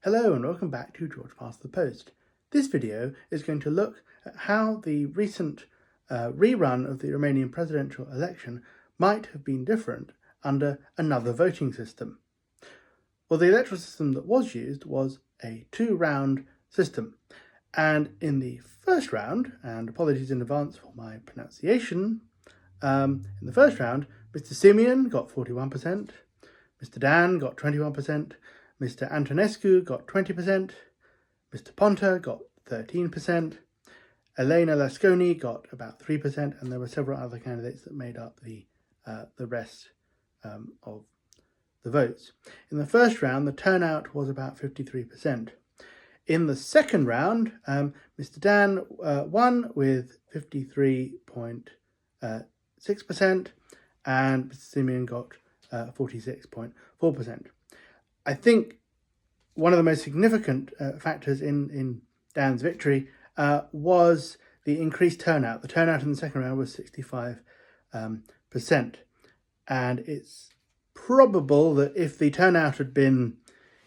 Hello and welcome back to George Past the Post. This video is going to look at how the recent rerun of the Romanian presidential election might have been different under another voting system. Well, the electoral system that was used was a two-round system, and in the first round, and apologies in advance for my pronunciation, in the first round, Mr. Simeon got 41%, Mr. Dan got 21%, Mr. Antonescu got 20%, Mr. Ponta got 13%, Elena Lasconi got about 3%, and there were several other candidates that made up the rest of the votes. In the first round, the turnout was about 53%. In the second round, Mr. Dan won with 53.6%, and Mr. Simeon got 46.4%. I think one of the most significant factors in Dan's victory was the increased turnout. The turnout in the second round was 65%. And it's probable that if the turnout had been,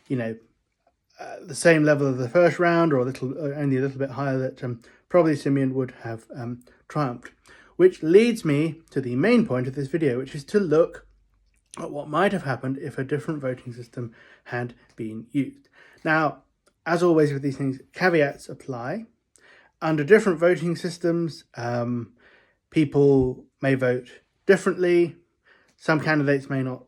the same level of the first round or only a little bit higher, that probably Simeon would have triumphed. Which leads me to the main point of this video, which is to look at what might have happened if a different voting system had been used. Now, as always with these things, caveats apply. Under different voting systems, people may vote differently. Some candidates may not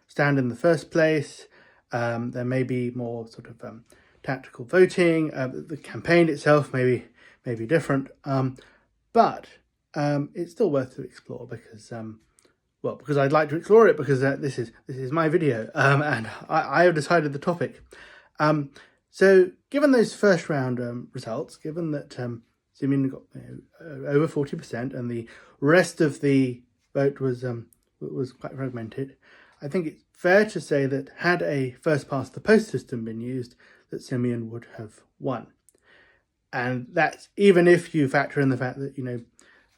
stand in the first place. There may be more sort of tactical voting. The campaign itself may be different, but it's still worth to explore because I'd like to explore it because this is my video, and I have decided the topic. So given those first round results, given that Simeon got over 40% and the rest of the vote was quite fragmented, I think it's fair to say that had a first past the post system been used, that Simeon would have won. And that's even if you factor in the fact that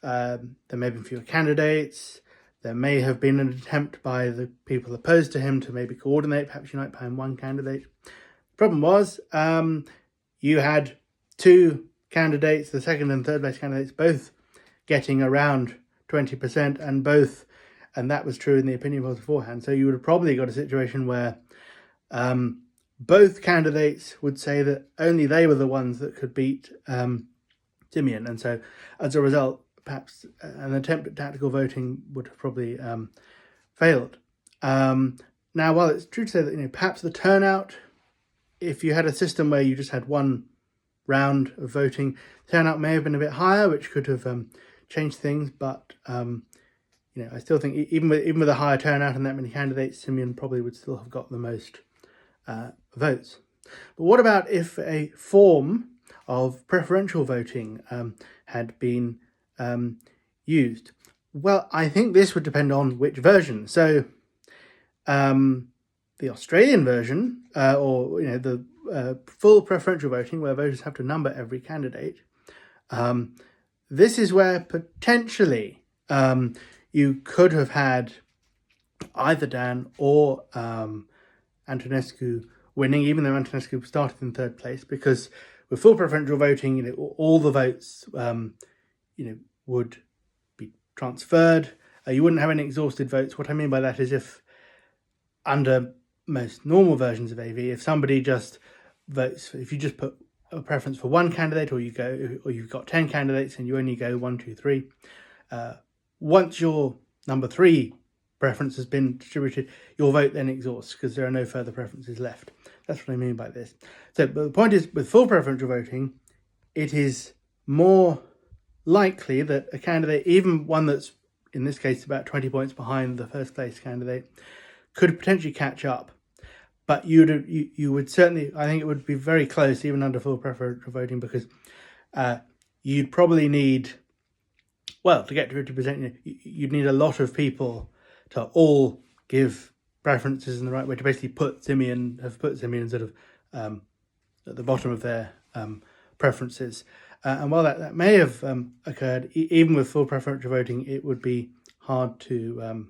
there may have been fewer candidates. There may have been an attempt by the people opposed to him to maybe coordinate, perhaps unite behind one candidate. The problem was you had two candidates, the second and third place candidates, both getting around 20% and that was true in the opinion polls beforehand. So you would have probably got a situation where both candidates would say that only they were the ones that could beat Simeon. And so as a result, perhaps an attempt at tactical voting would have probably failed. Now, while it's true to say that perhaps the turnout, if you had a system where you just had one round of voting, turnout may have been a bit higher, which could have changed things. But I still think even with a higher turnout and that many candidates, Simeon probably would still have got the most votes. But what about if a form of preferential voting had been used? Well, I think this would depend on which version. So the Australian version, or the full preferential voting, where voters have to number every candidate, this is where potentially you could have had either Dan or Antonescu winning, even though Antonescu started in third place, because with full preferential voting, all the votes would be transferred. You wouldn't have any exhausted votes. What I mean by that is if under most normal versions of AV, if somebody just votes, if you just put a preference for one candidate, or you've got 10 candidates and you only go 1, 2, 3, once your number 3 preference has been distributed, your vote then exhausts because there are no further preferences left. That's what I mean by this. So, but the point is, with full preferential voting, it is more likely that a candidate, even one that's in this case about 20 points behind the first place candidate, could potentially catch up. But you would certainly, I think it would be very close even under full preferential voting, because you'd probably need, to get to 50%, you'd need a lot of people to all give preferences in the right way to basically put Simeon sort of at the bottom of their preferences. And while that may have occurred, even with full preferential voting, it would be hard to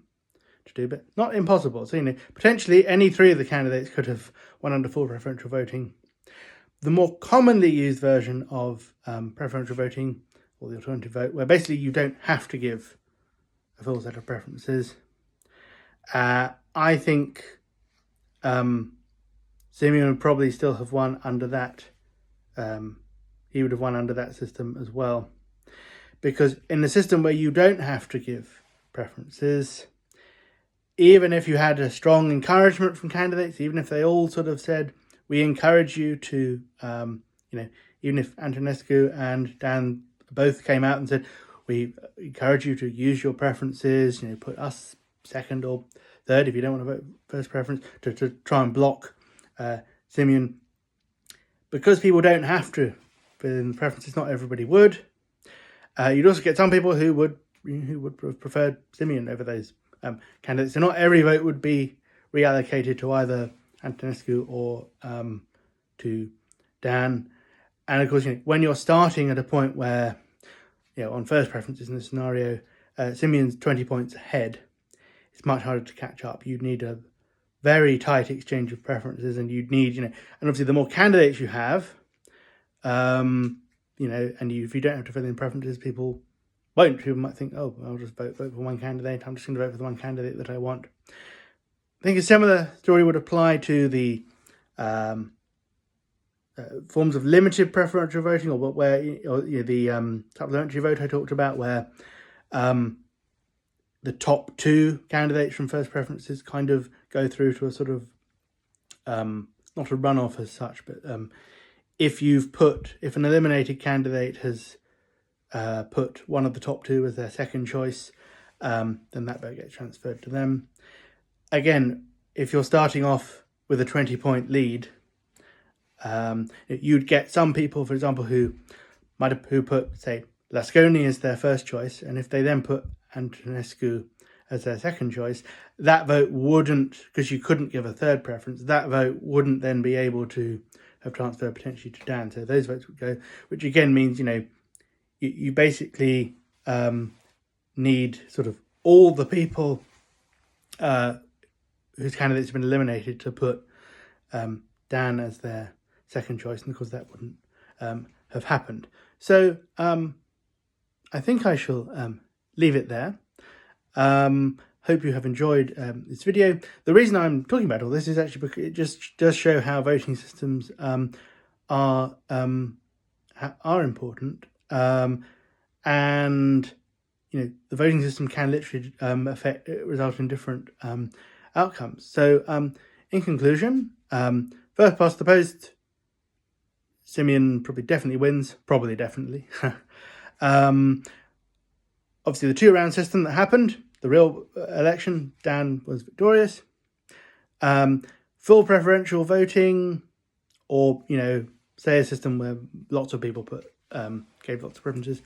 to do, but not impossible. So, potentially any three of the candidates could have won under full preferential voting. The more commonly used version of preferential voting, or the alternative vote, where basically you don't have to give a full set of preferences, I think Simeon would probably still have won under that. He would have won under that system as well. Because in the system where you don't have to give preferences, even if you had a strong encouragement from candidates, even if they all sort of said, we encourage you to, even if Antonescu and Dan both came out and said, we encourage you to use your preferences, put us second or third if you don't want to vote first preference, to try and block Simeon. Because people don't have to fill in the preferences, not everybody would. You'd also get some people who would have preferred Simeon over those candidates. So not every vote would be reallocated to either Antonescu or to Dan. And of course, when you're starting at a point where, on first preferences in this scenario, Simeon's 20 points ahead, it's much harder to catch up. You'd need a very tight exchange of preferences, and you'd need, and obviously the more candidates you have, and if you don't have to fill in preferences, people won't. People might think, oh, I'll just vote for one candidate. I'm just going to vote for the one candidate that I want. I think a similar story would apply to the forms of limited preferential voting, or the supplementary vote I talked about, where the top two candidates from first preferences kind of go through to a sort of not a runoff as such, but if an eliminated candidate has put one of the top two as their second choice, then that vote gets transferred to them. Again, if you're starting off with a 20-point lead, you'd get some people, for example, who put, say, Lasconi as their first choice, and if they then put Antonescu as their second choice, that vote wouldn't, because you couldn't give a third preference, that vote wouldn't then be able to have transferred potentially to Dan. So those votes would go, which again means, you basically need sort of all the people whose candidates have been eliminated to put Dan as their second choice, and of course that wouldn't have happened. So I think I shall leave it there. Hope you have enjoyed this video. The reason I'm talking about all this is actually because it just does show how voting systems are important, and the voting system can literally result in different outcomes. So in conclusion, first past the post, Simeon definitely wins. Definitely. Obviously, the two-round system that happened, the real election, Dan was victorious. Full preferential voting, or, say a system where lots of people gave lots of preferences,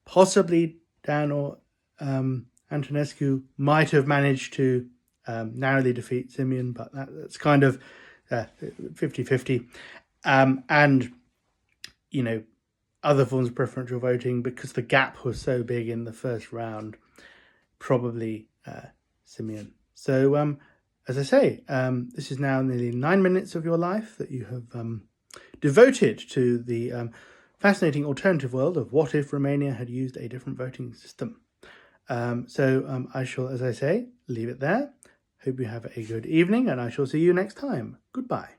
possibly Dan or Antonescu might have managed to narrowly defeat Simeon, but that's kind of 50-50. And, other forms of preferential voting, because the gap was so big in the first round, probably Simeon. So, as I say, this is now nearly 9 minutes of your life that you have devoted to the fascinating alternative world of what if Romania had used a different voting system. So I shall, as I say, leave it there. Hope you have a good evening, and I shall see you next time. Goodbye.